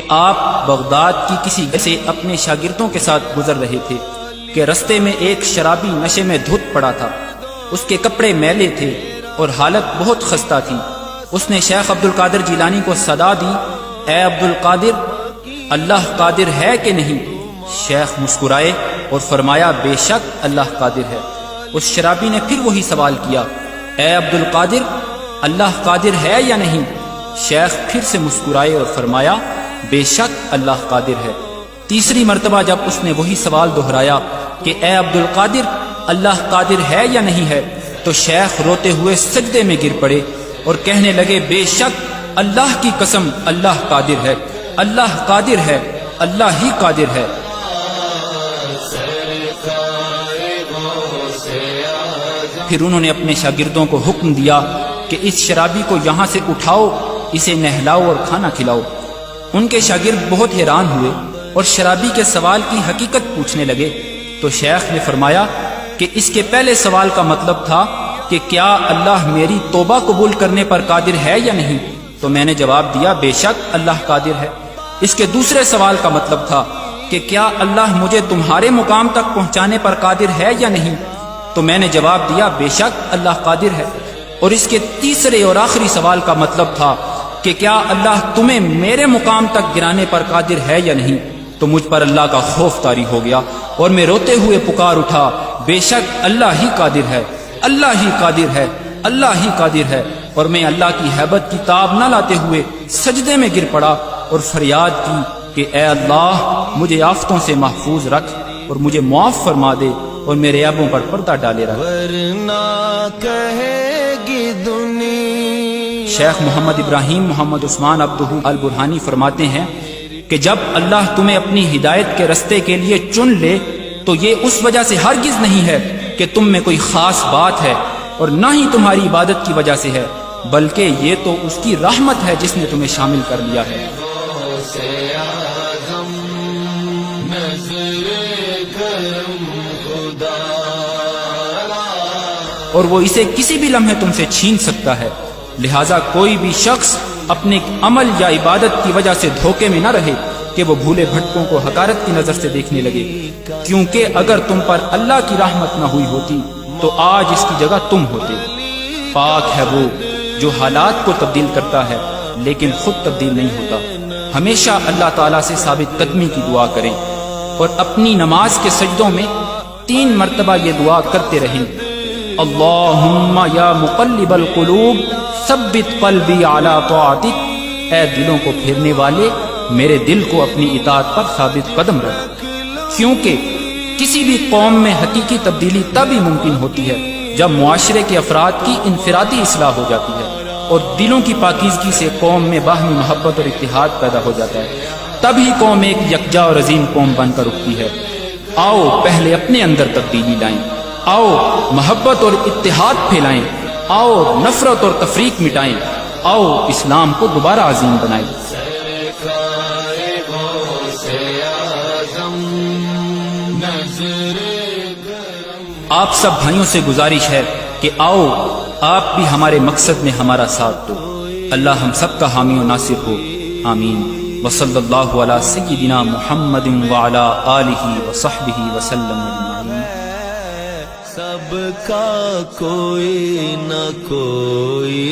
آپ بغداد کی کسی گھر سے اپنے شاگردوں کے ساتھ گزر رہے تھے کہ رستے میں ایک شرابی نشے میں دھت پڑا تھا۔ اس کے کپڑے میلے تھے اور حالت بہت خستہ تھی۔ اس نے شیخ عبد القادر جیلانی کو صدا دی، اے عبد القادر، اللہ قادر ہے کہ نہیں؟ شیخ مسکرائے اور فرمایا، بے شک اللہ قادر ہے۔ اس شرابی نے پھر وہی سوال کیا، اے عبد القادر، اللہ قادر ہے یا نہیں؟ شیخ پھر سے مسکرائے اور فرمایا، بے شک اللہ قادر ہے۔ تیسری مرتبہ جب اس نے وہی سوال دہرایا کہ اے عبد القادر، اللہ قادر ہے یا نہیں ہے، تو شیخ روتے ہوئے سجدے میں گر پڑے اور کہنے لگے، بے شک اللہ کی قسم اللہ قادر ہے، اللہ قادر ہے، اللہ ہی قادر ہے۔ پھر انہوں نے اپنے شاگردوں کو حکم دیا کہ اس شرابی کو یہاں سے اٹھاؤ، اسے نہلاؤ اور کھانا کھلاؤ۔ ان کے شاگرد بہت حیران ہوئے اور شرابی کے سوال کی حقیقت پوچھنے لگے، تو شیخ نے فرمایا کہ اس کے پہلے سوال کا مطلب تھا کہ کیا اللہ میری توبہ قبول کرنے پر قادر ہے یا نہیں؟ تو میں نے جواب دیا، بے شک اللہ قادر ہے۔ اس کے دوسرے سوال کا مطلب تھا کہ کیا اللہ مجھے تمہارے مقام تک پہنچانے پر قادر ہے یا نہیں؟ تو میں نے جواب دیا، بے شک اللہ قادر ہے۔ اور اس کے تیسرے اور آخری سوال کا مطلب تھا کہ کیا اللہ تمہیں میرے مقام تک گرانے پر قادر ہے یا نہیں؟ تو مجھ پر اللہ کا خوف طاری ہو گیا اور میں روتے ہوئے پکار اٹھا، بے شک اللہ ہی قادر ہے، اللہ ہی قادر ہے، اللہ ہی قادر ہے۔ اور میں اللہ کی ہیبت کی تاب نہ لاتے ہوئے سجدے میں گر پڑا اور فریاد کی کہ اے اللہ، مجھے آفتوں سے محفوظ رکھ اور مجھے معاف فرما دے اور میرے عیبوں پر پردہ ڈالے رکھ۔ ورنہ کہے گی دنیا۔ شیخ محمد ابراہیم محمد عثمان عبدہ البرہانی فرماتے ہیں کہ جب اللہ تمہیں اپنی ہدایت کے رستے کے لیے چن لے تو یہ اس وجہ سے ہرگز نہیں ہے کہ تم میں کوئی خاص بات ہے اور نہ ہی تمہاری عبادت کی وجہ سے ہے، بلکہ یہ تو اس کی رحمت ہے جس نے تمہیں شامل کر لیا ہے۔ اور وہ اسے کسی بھی لمحے تم سے چھین سکتا ہے، لہٰذا کوئی بھی شخص اپنے عمل یا عبادت کی وجہ سے دھوکے میں نہ رہے کہ وہ بھولے بھٹکوں کو حقارت کی نظر سے دیکھنے لگے، کیونکہ اگر تم پر اللہ کی رحمت نہ ہوئی ہوتی تو آج اس کی جگہ تم ہوتے۔ پاک ہے وہ جو حالات کو تبدیل کرتا ہے لیکن خود تبدیل نہیں ہوتا۔ ہمیشہ اللہ تعالیٰ سے ثابت قدمی کی دعا کریں اور اپنی نماز کے سجدوں میں 3 مرتبہ یہ دعا کرتے رہیں، اللہم یا مقلب القلوب ثبت قلبی علی طاعتک، اے دلوں کو پھیرنے والے میرے دل کو اپنی اطاعت پر ثابت قدم رکھ۔ کیونکہ کسی بھی قوم میں حقیقی تبدیلی تب ہی ممکن ہوتی ہے جب معاشرے کے افراد کی انفرادی اصلاح ہو جاتی ہے اور دلوں کی پاکیزگی سے قوم میں باہمی محبت اور اتحاد پیدا ہو جاتا ہے، تب ہی قوم ایک یکجا اور عظیم قوم بن کر اٹھتی ہے۔ آؤ پہلے اپنے اندر تبدیلی لائیں، آؤ محبت اور اتحاد پھیلائیں، آؤ نفرت اور تفریق مٹائیں، آؤ اسلام کو دوبارہ عظیم بنائیں۔ آپ سب بھائیوں سے گزارش ہے کہ آؤ آپ بھی ہمارے مقصد میں ہمارا ساتھ دو۔ اللہ ہم سب کا حامی و ناصر ہو، آمین۔ وصلی اللہ علی سیدنا محمد وعلی آلہ وصحبہ وسلم اجمعین۔ سب کا کوئی نہ کوئی